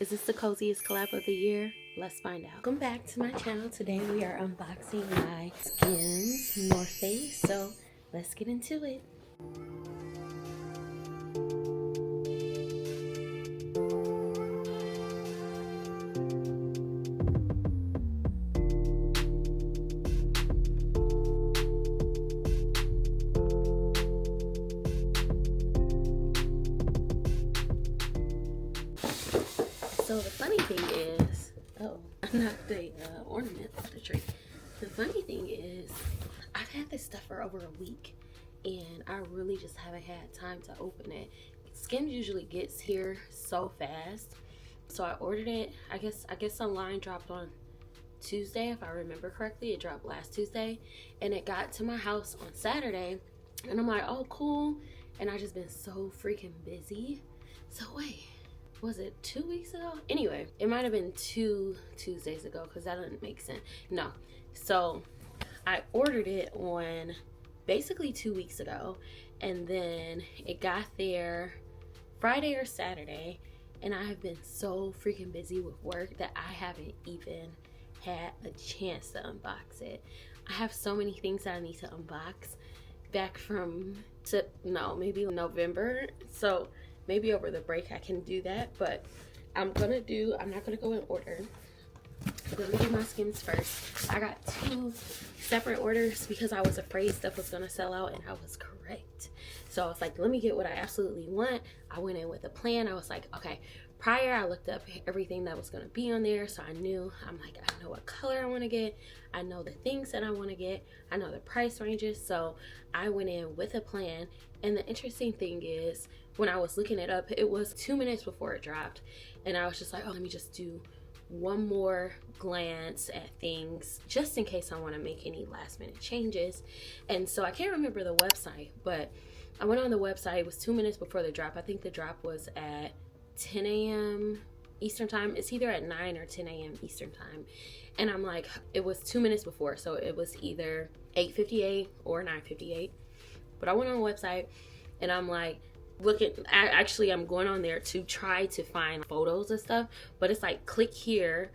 Is this the coziest collab of the year? Let's find out. Welcome back to my channel. Today we are unboxing my Skims Northface. So let's get into it. So the funny thing is, I'm not the ornament of the tree. The funny thing is, I've had this stuff for over a week, and I really just haven't had time to open it. Skims usually gets here so fast, so I ordered it. I guess the line dropped on Tuesday, if I remember correctly. It dropped last Tuesday, and it got to my house on Saturday, and I'm like, oh cool. And I just been so freaking busy. So wait, was it 2 weeks ago? Anyway, it might have been 2 Tuesdays ago, because that doesn't make sense. No, so I ordered it on basically 2 weeks ago, and then it got there Friday or Saturday, and I have been so freaking busy with work that I haven't even had a chance to unbox it. I have so many things that I need to unbox back from maybe November, so maybe over the break I can do that, but I'm not gonna go in order. Let me do my Skims first. I got 2 separate orders because I was afraid stuff was gonna sell out, and I was correct. So I was like, let me get what I absolutely want. I went in with a plan. I was like, okay, prior I looked up everything that was gonna be on there, so I know what color I want to get. I know the things that I want to get. I know the price ranges. So I went in with a plan, and the interesting thing is, when I was looking it up, it was 2 minutes before it dropped, and I was just like, oh, let me just do one more glance at things just in case I want to make any last minute changes. And so I can't remember the website, but I went on the website. It was 2 minutes before the drop. I think the drop was at 10 a.m. Eastern time. It's either at 9 or 10 a.m. Eastern time. And I'm like, it was 2 minutes before, so it was either 8:58 or 9:58. But I went on the website, and I'm like, I'm going on there to try to find photos and stuff, but it's like, click here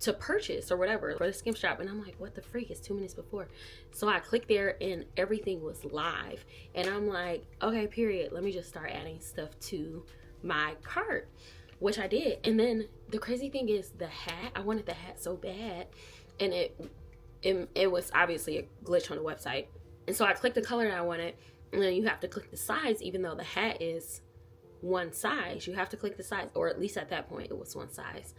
to purchase or whatever for the Skims shop, and I'm like, what the freak, it's 2 minutes before. So I clicked there, and everything was live, and I'm like, okay, period, let me just start adding stuff to my cart, which I did. And then the crazy thing is, the hat, I wanted the hat so bad, and it was obviously a glitch on the website, and so I clicked the color that I wanted. And then you have to click the size, even though the hat is one size. You have to click the size, or at least at that point it was one size.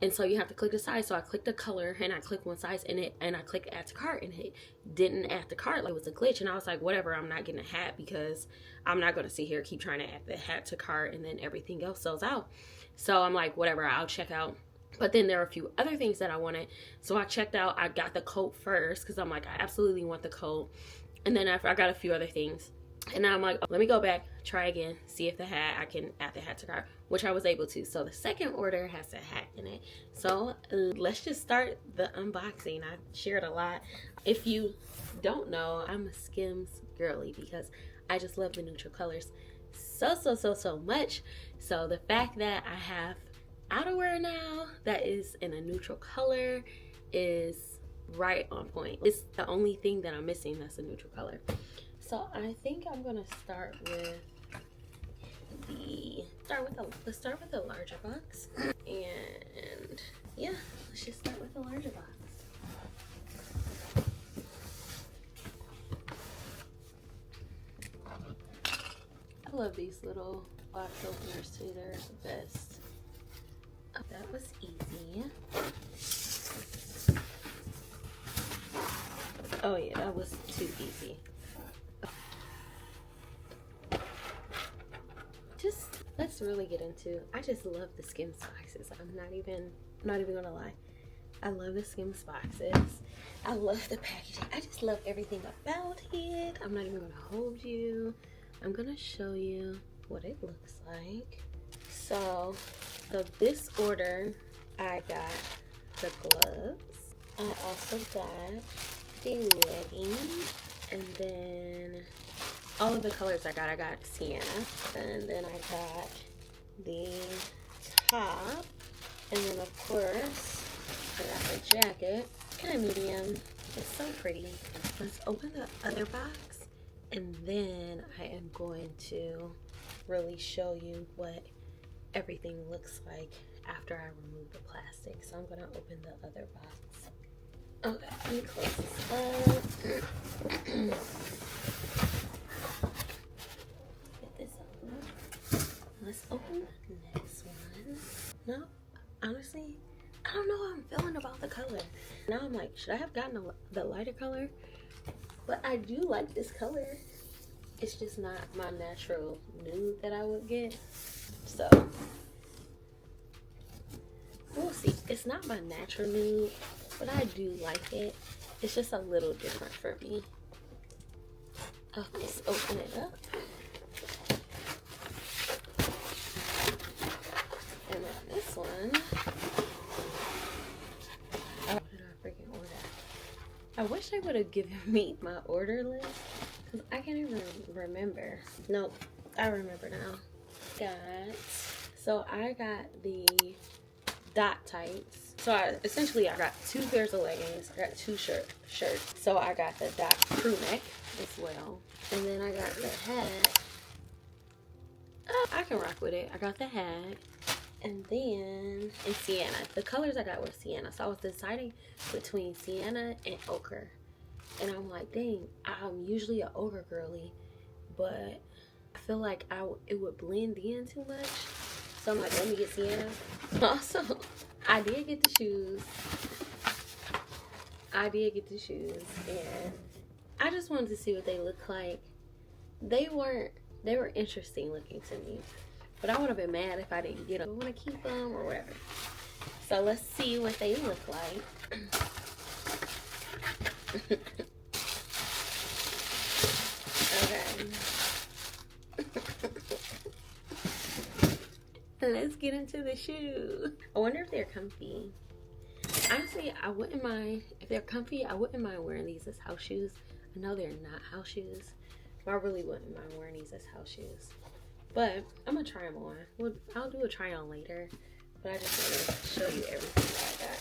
And so you have to click the size. So I clicked the color, and I clicked one size, and I clicked add to cart, and it didn't add to cart. Like, it was a glitch. And I was like, whatever, I'm not getting a hat, because I'm not going to sit here keep trying to add the hat to cart and then everything else sells out. So I'm like, whatever, I'll check out. But then there were a few other things that I wanted. So I checked out. I got the coat first, because I'm like, I absolutely want the coat. And then I got a few other things. And now I'm like, let me go back, try again, see if I can add the hat to cart, which I was able to. So the second order has a hat in it. So let's just start the unboxing. I shared a lot. If you don't know, I'm a Skims girly, because I just love the neutral colors so much. So the fact that I have outerwear now that is in a neutral color is right on point. It's the only thing that I'm missing that's a neutral color. So I think I'm gonna start with let's start with the larger box. And yeah, let's just start with the larger box. I love these little box openers too, they're the best. Oh, that was easy. Oh yeah, that was too easy. Let's really get into, I just love the Skims boxes. I'm not even gonna lie. I love the Skims boxes. I love the packaging. I just love everything about it. I'm not even gonna hold you. I'm gonna show you what it looks like. So this order, I got the gloves. I also got the leggings, and then all of the colors I got Sienna, and then I got the top, And then of course, I got the jacket, kind of medium. It's so pretty. Let's open the other box, and then I am going to really show you what everything looks like after I remove the plastic. So I'm gonna open the other box. Okay, let me close this up. Get this open. Let's open the next one. No, honestly, I don't know how I'm feeling about the color. Now I'm like, should I have gotten the lighter color? But I do like this color. It's just not my natural nude that I would get. So we'll see. It's not my natural nude, but I do like it. It's just a little different for me. Oh, let's open it up. And then this one. Oh, what did I freaking order? I wish they would have given me my order list, because I can't even remember. Nope, I remember now. So I got the dot tights. So I got 2 pairs of leggings. I got 2 shirts. So I got the dot crew neck as well. And then I got the hat. I can rock with it. I got the hat. And then in Sienna. The colors I got were Sienna. So I was deciding between Sienna and ochre. And I'm like, dang, I'm usually an ochre girly, but I feel like it would blend in too much. So I'm like, let me get Sienna. Also, I did get the shoes. And I just wanted to see what they look like. They were interesting looking to me. But I would have been mad if I didn't get them. I want to keep them or whatever. So let's see what they look like. Okay. Let's get into the shoe. I wonder if they're comfy. Honestly, I wouldn't mind. If they're comfy, I wouldn't mind wearing these as house shoes. I know they're not house shoes, but I really wouldn't mind wearing these as house shoes. But I'm gonna try them on. I'll do a try on later, but I just want to show you everything that I got.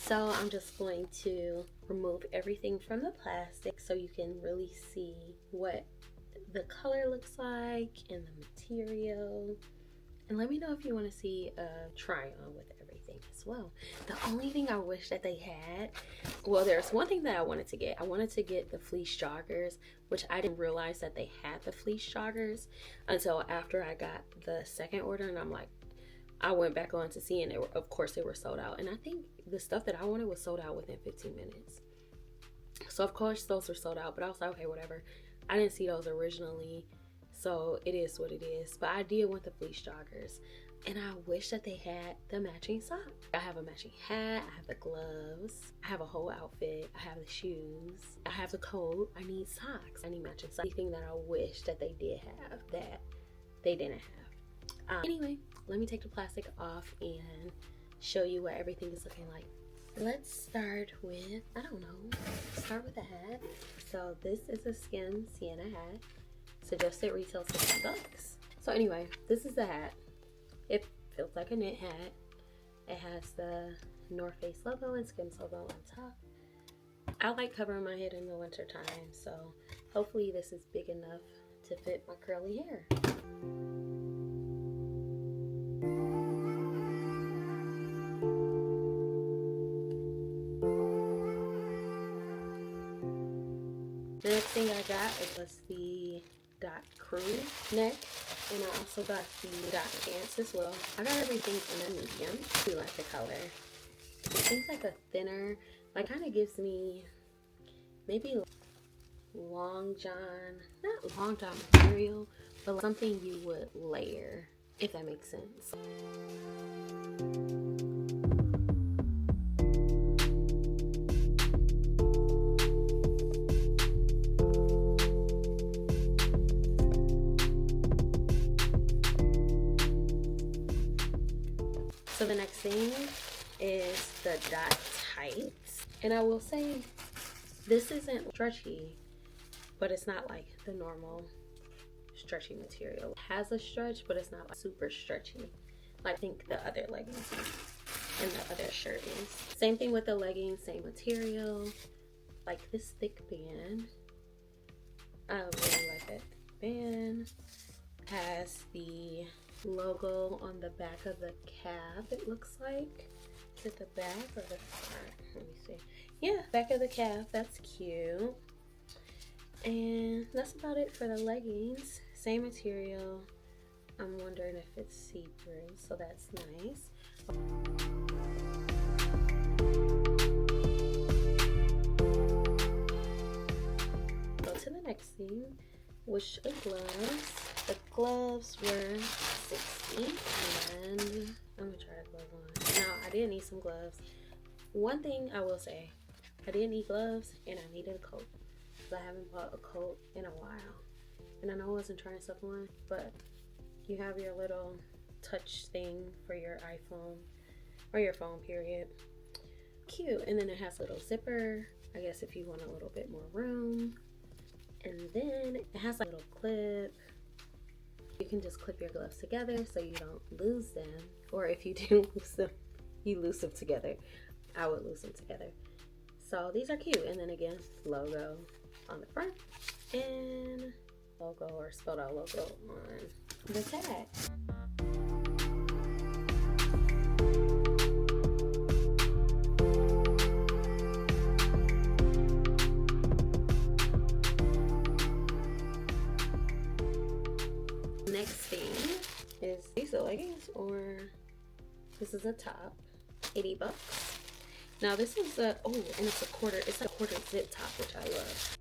So I'm just going to remove everything from the plastic so you can really see what the color looks like and the material. And let me know if you want to see a try on with everything as well. The only thing I wish that they had, well, there's one thing that I wanted to get. I wanted to get the fleece joggers, which I didn't realize that they had the fleece joggers until after I got the second order. And I'm like, I went back on to see, and of course they were sold out. And I think the stuff that I wanted was sold out within 15 minutes. So of course those were sold out, but I was like, okay, whatever. I didn't see those originally, so it is what it is. But I did want the fleece joggers, and I wish that they had the matching sock. I have a matching hat, I have the gloves, I have a whole outfit, I have the shoes, I have the coat, I need socks, I need matching socks. Anything that I wish that they did have that they didn't have. Anyway, let me take the plastic off and show you what everything is looking like. Let's start with, start with the hat. So this is a Skims Sienna hat. Suggested retail $60. So anyway, this is the hat. It feels like a knit hat. It has the Northface logo and Skims logo on top. I like covering my head in the winter time, so hopefully this is big enough to fit my curly hair. The next thing I got was the dot crew neck, and I also got the dot pants as well. I got everything in a medium. I do like the color. It seems like a thinner, like kind of gives me maybe long john, not long john material, but like something you would layer, if that makes sense. So the next thing is the dot tights, and I will say this isn't stretchy, but it's not like the normal stretchy material. It has a stretch, but it's not like super stretchy like I think the other leggings and the other shirt is. Same thing with the leggings, same material, like this thick band. I really like that thick band. Has the logo on the back of the calf, it looks like. Is it the back or the front? Let me see. Yeah, back of the calf. That's cute. And that's about it for the leggings. Same material. I'm wondering if it's see-through, so that's nice. Go to the next thing, which are gloves. The gloves were $60, and I'm gonna try the glove on. Now, I did need some gloves. One thing I will say, I did need gloves and I needed a coat, because I haven't bought a coat in a while. And I know I wasn't trying stuff on, but you have your little touch thing for your iPhone, or your phone, period. Cute. And then it has a little zipper, I guess if you want a little bit more room. And then it has a little clip. You can just clip your gloves together so you don't lose them. Or if you do lose them, you lose them together. I would lose them together. So these are cute. And then again, logo on the front and logo or spelled out logo on the tag. Next thing is these are leggings, or this is a top, $80. Now this is a, oh, and it's a quarter zip top, which I love.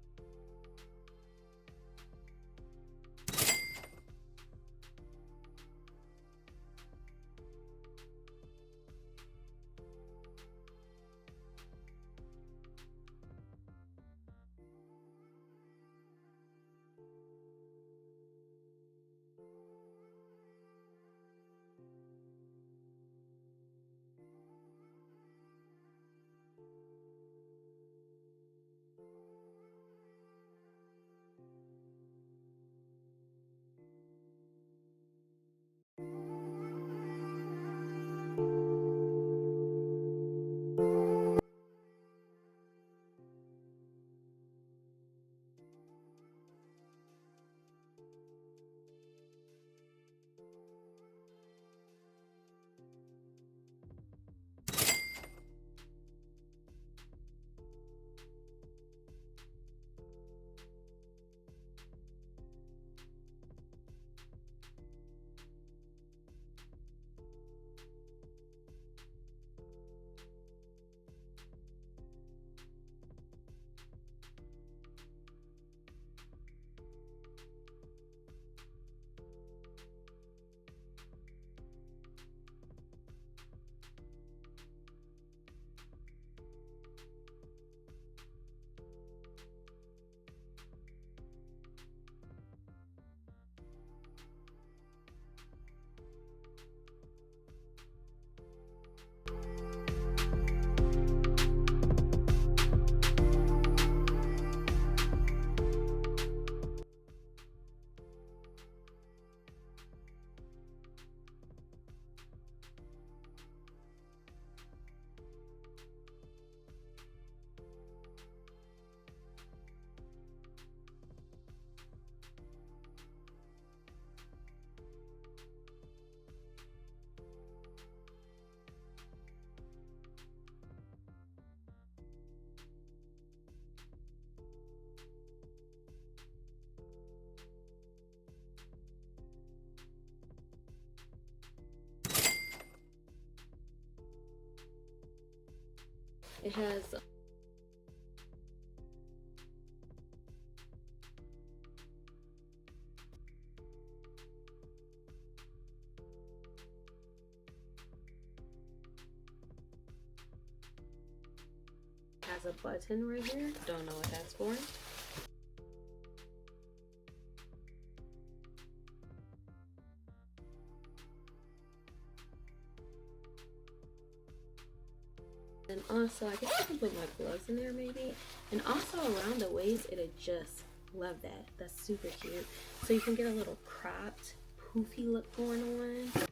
It has a button right here. Don't know what that's for. And also, I guess I can put my gloves in there maybe. And also around the waist, it adjusts. Love that. That's super cute. So you can get a little cropped, poofy look going on.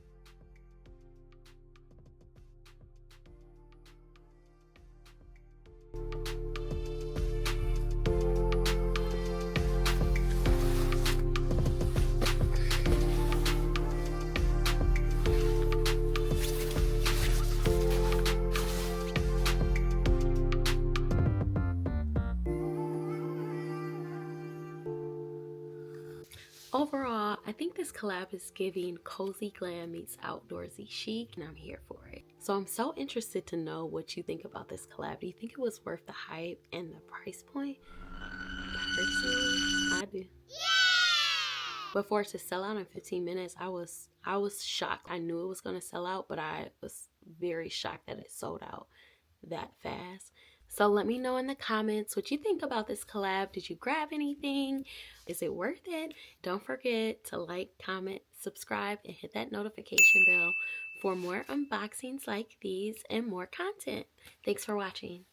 Overall, I think this collab is giving cozy glam meets outdoorsy chic, and I'm here for it. So I'm so interested to know what you think about this collab. Do you think it was worth the hype and the price point? Personally, I do. But for it to sell out in 15 minutes, I was shocked. I knew it was going to sell out, but I was very shocked that it sold out that fast. So let me know in the comments what you think about this collab. Did you grab anything? Is it worth it? Don't forget to like, comment, subscribe, and hit that notification bell for more unboxings like these and more content. Thanks for watching.